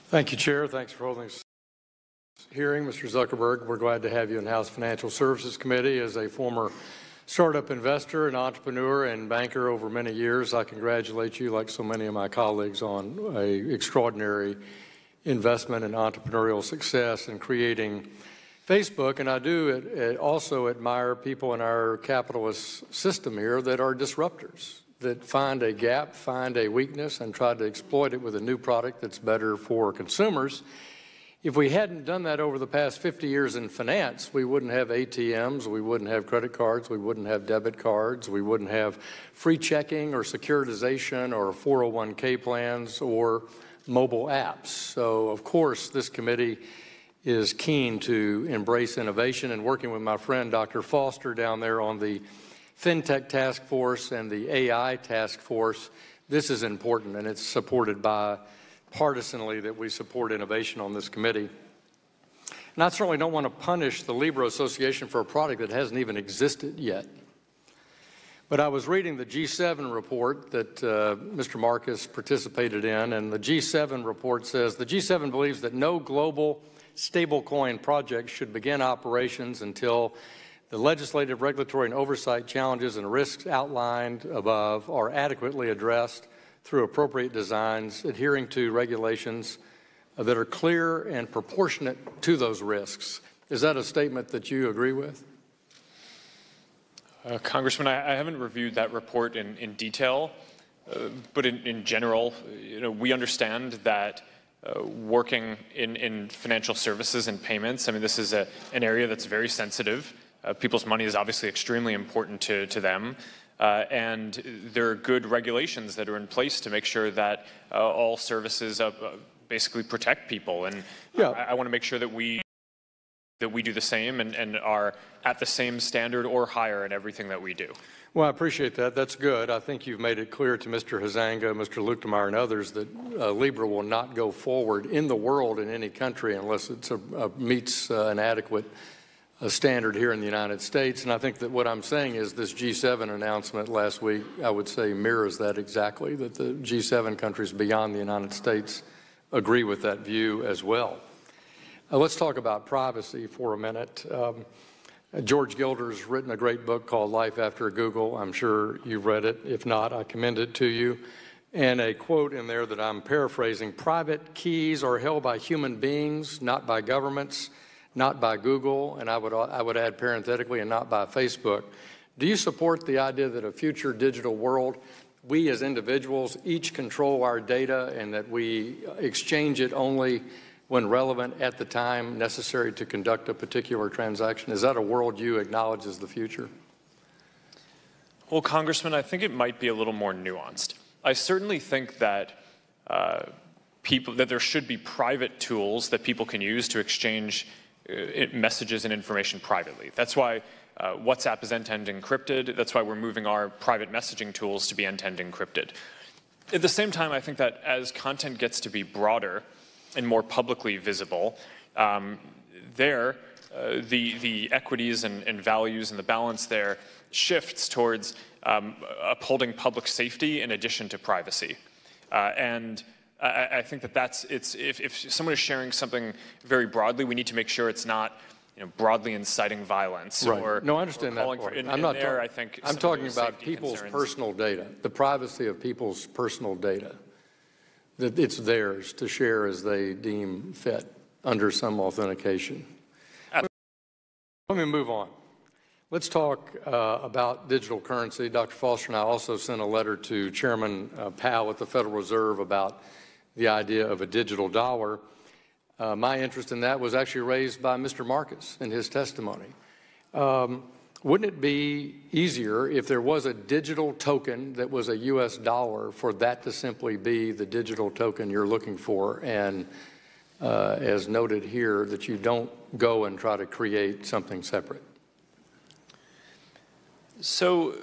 Thank you, Chair. Thanks for holding this hearing. Mr. Zuckerberg, we're glad to have you in the House Financial Services Committee. As a former startup investor and entrepreneur and banker over many years, I congratulate you, like so many of my colleagues, on an extraordinary investment and entrepreneurial success in creating Facebook. And I do also admire people in our capitalist system here that are disruptors, that find a gap, find a weakness, and try to exploit it with a new product that's better for consumers. If we hadn't done that over the past 50 years in finance, we wouldn't have ATMs, we wouldn't have credit cards, we wouldn't have debit cards, we wouldn't have free checking or securitization or 401k plans or mobile apps. So, of course, this committee is keen to embrace innovation, and working with my friend Dr. Foster down there on the FinTech Task Force and the AI Task Force, this is important, and it's supported by partisanly that we support innovation on this committee. And I certainly don't want to punish the Libra Association for a product that hasn't even existed yet. But I was reading the G7 report that Mr. Marcus participated in, and the G7 report says the G7 believes that no global stablecoin project should begin operations until the legislative, regulatory, and oversight challenges and risks outlined above are adequately addressed through appropriate designs, adhering to regulations that are clear and proportionate to those risks. Is that a statement that you agree with? Congressman, I haven't reviewed that report in detail, but in general, we understand that working in financial services and payments, I mean, this is an area that's very sensitive. People's money is obviously extremely important to them. And there are good regulations that are in place to make sure that all services basically protect people. And yeah. I want to make sure that we do the same and are at the same standard or higher in everything that we do. Well, I appreciate that. That's good. I think you've made it clear to Mr. Hazanga, Mr. Luetkemeyer, and others that Libra will not go forward in the world in any country unless it meets an adequate standard here in the United States. And I think that what I'm saying is this G7 announcement last week, I would say, mirrors that exactly, that the G7 countries beyond the United States agree with that view as well. Let's talk about privacy for a minute. George Gilder's written a great book called Life After Google. I'm sure you've read it. If not, I commend it to you. And a quote in there that I'm paraphrasing: private keys are held by human beings, not by governments, not by Google, and I would add parenthetically, and not by Facebook. Do you support the idea that a future digital world, we as individuals each control our data and that we exchange it only when relevant at the time necessary to conduct a particular transaction? Is that a world you acknowledge as the future? Well, Congressman, I think it might be a little more nuanced. I certainly think that that there should be private tools that people can use to exchange messages and information privately. That's why WhatsApp is end-to-end encrypted. That's why we're moving our private messaging tools to be end-to-end encrypted. At the same time, I think that as content gets to be broader and more publicly visible, the equities and values and the balance there shifts towards upholding public safety in addition to privacy. And I think that if someone is sharing something very broadly, we need to make sure it's not broadly inciting violence. Right. Or, no, I understand that point. I'm talking about people's personal data, the privacy of people's personal data, that it's theirs to share as they deem fit under some authentication. Let me move on. Let's talk about digital currency. Dr. Foster and I also sent a letter to Chairman Powell at the Federal Reserve about the idea of a digital dollar. My interest in that was actually raised by Mr. Marcus in his testimony. Wouldn't it be easier if there was a digital token that was a U.S. dollar for that to simply be the digital token you're looking for, and as noted here, that you don't go and try to create something separate? So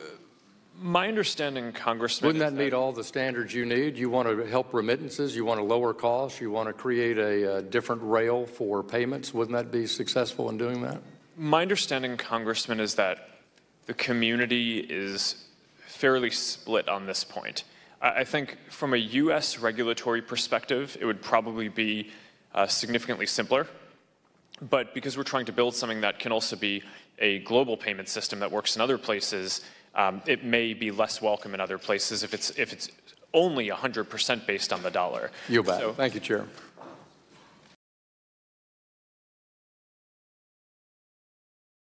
my understanding, Congressman, wouldn't that meet all the standards you need? You want to help remittances, you want to lower costs, you want to create a different rail for payments. Wouldn't that be successful in doing that? My understanding, Congressman, is that the community is fairly split on this point. I think from a U.S. regulatory perspective, it would probably be significantly simpler. But because we're trying to build something that can also be a global payment system that works in other places, it may be less welcome in other places if it's only 100% based on the dollar. You bet. Thank you, Chair.